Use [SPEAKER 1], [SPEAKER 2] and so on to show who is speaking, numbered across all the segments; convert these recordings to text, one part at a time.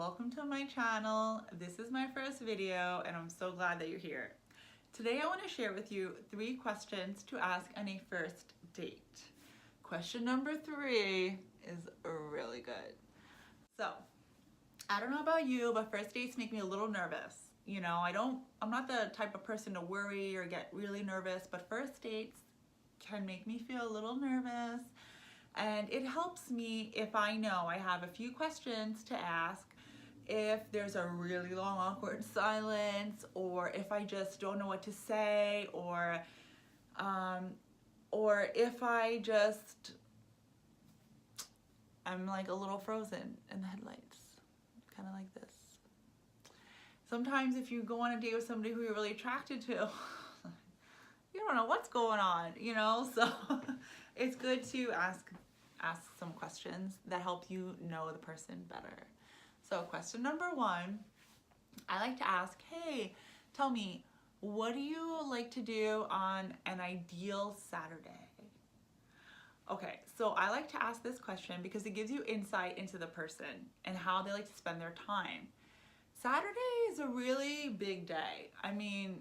[SPEAKER 1] welcome to my channel. This is my first video and I'm so glad that you're here. Today I want to share with you 3 questions to ask on a first date. Question number 3 is really good. So, I don't know about you, but first dates make me a little nervous. You know, I'm not the type of person to worry or get really nervous, but first dates can make me feel a little nervous. And it helps me if I know I have a few questions to ask, if there's a really long awkward silence, or if I just don't know what to say, or if I just, I'm like a little frozen in the headlights, kind of like this. Sometimes if you go on a date with somebody who you're really attracted to, you don't know what's going on, you know, so it's good to ask some questions that help you know the person better. So question number 1, I like to ask, hey, tell me, what do you like to do on an ideal Saturday? Okay, so I like to ask this question because it gives you insight into the person and how they like to spend their time. Saturday is a really big day. I mean,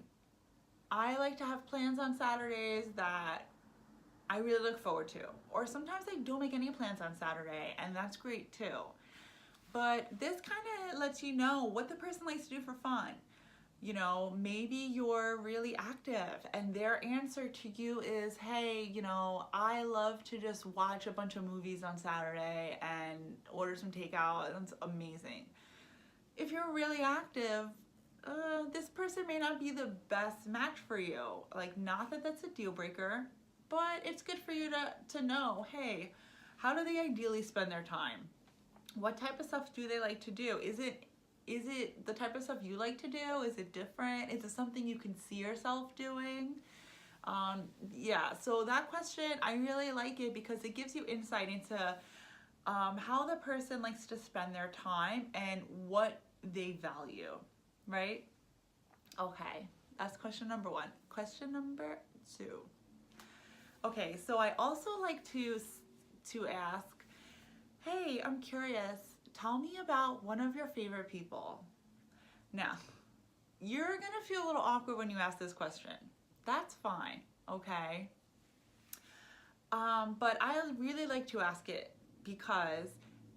[SPEAKER 1] I like to have plans on Saturdays that I really look forward to. Or sometimes I don't make any plans on Saturday, and that's great too. But this kind of lets you know what the person likes to do for fun. You know, maybe you're really active and their answer to you is, hey, you know, I love to just watch a bunch of movies on Saturday and order some takeout. That's amazing. If you're really active, this person may not be the best match for you. Like, not that that's a deal breaker, but it's good for you to know, hey, how do they ideally spend their time? What type of stuff do they like to do? Is it the type of stuff you like to do? Is it different? Is it something you can see yourself doing? Yeah, so that question, I really like it because it gives you insight into how the person likes to spend their time and what they value, right? Okay, that's question number 1. Question number 2. Okay, so I also like to ask, hey, I'm curious, tell me about one of your favorite people. Now, you're gonna feel a little awkward when you ask this question. That's fine, okay? But I really like to ask it because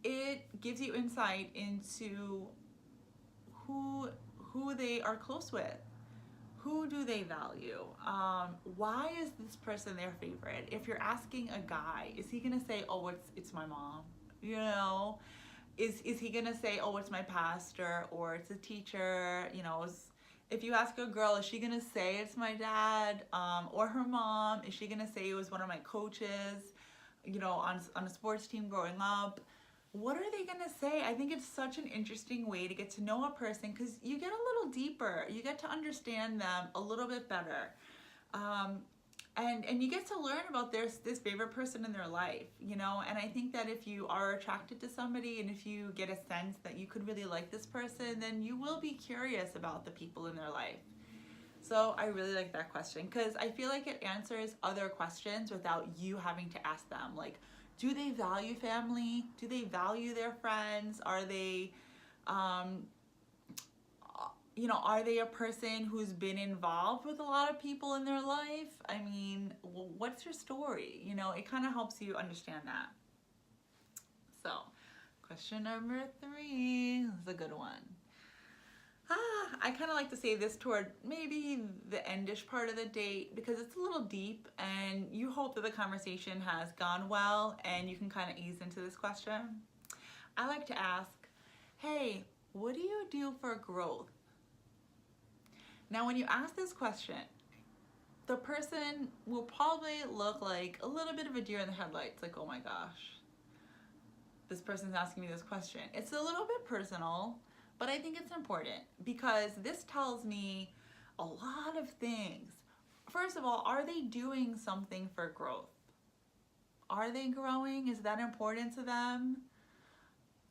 [SPEAKER 1] it gives you insight into who they are close with. Who do they value? Why is this person their favorite? If you're asking a guy, is he gonna say, oh, it's my mom? You know, is he gonna say, oh, it's my pastor, or it's a teacher? You know, if you ask a girl, is she gonna say it's my dad, or her mom? Is she gonna say it was one of my coaches, you know, on a sports team growing up? What are they gonna say? I think it's such an interesting way to get to know a person because you get a little deeper. You get to understand them a little bit better. And you get to learn about this favorite person in their life, you know? And I think that if you are attracted to somebody and if you get a sense that you could really like this person, then you will be curious about the people in their life. So I really like that question because I feel like it answers other questions without you having to ask them. Like, do they value family? Do they value their friends? Are they, you know, are they a person who's been involved with a lot of people in their life? I mean, what's your story? You know, it kind of helps you understand that. So, question number 3 is a good one. I kind of like to say this toward maybe the endish part of the date because it's a little deep and you hope that the conversation has gone well and you can kind of ease into this question. I like to ask, hey, what do you do for growth? Now, when you ask this question, the person will probably look like a little bit of a deer in the headlights, like, oh my gosh, this person's asking me this question. It's a little bit personal, but I think it's important because this tells me a lot of things. First of all, are they doing something for growth? Are they growing? Is that important to them?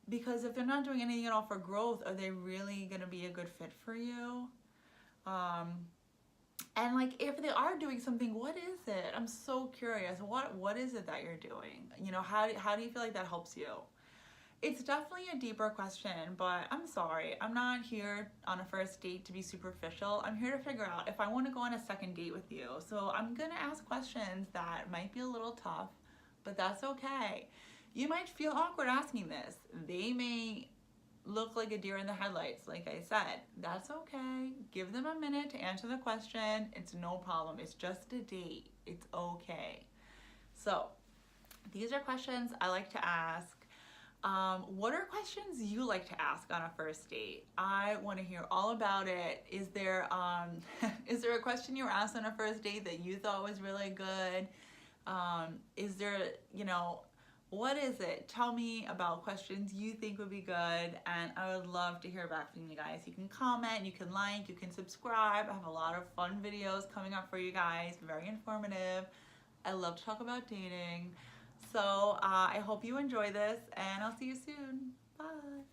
[SPEAKER 1] Because if they're not doing anything at all for growth, are they really gonna be a good fit for you? And like, if they are doing something, what is it? I'm so curious. What is it that you're doing? You know, how do you feel like that helps you? It's definitely a deeper question, but I'm sorry. I'm not here on a first date to be superficial. I'm here to figure out if I want to go on a second date with you. So I'm going to ask questions that might be a little tough, but that's okay. You might feel awkward asking this. They may look like a deer in the headlights, like I said. That's okay. Give them a minute to answer the question. It's no problem. It's just a date. It's okay. So these are questions I like to ask. What are questions you like to ask on a first date? I want to hear all about it. Is there is there a question you were asked on a first date that you thought was really good? Is there, what is it? Tell me about questions you think would be good, and I would love to hear back from you guys. You can comment, you can like, you can subscribe. I have a lot of fun videos coming up for you guys, very informative. I love to talk about dating. So I hope you enjoy this, and I'll see you soon. Bye.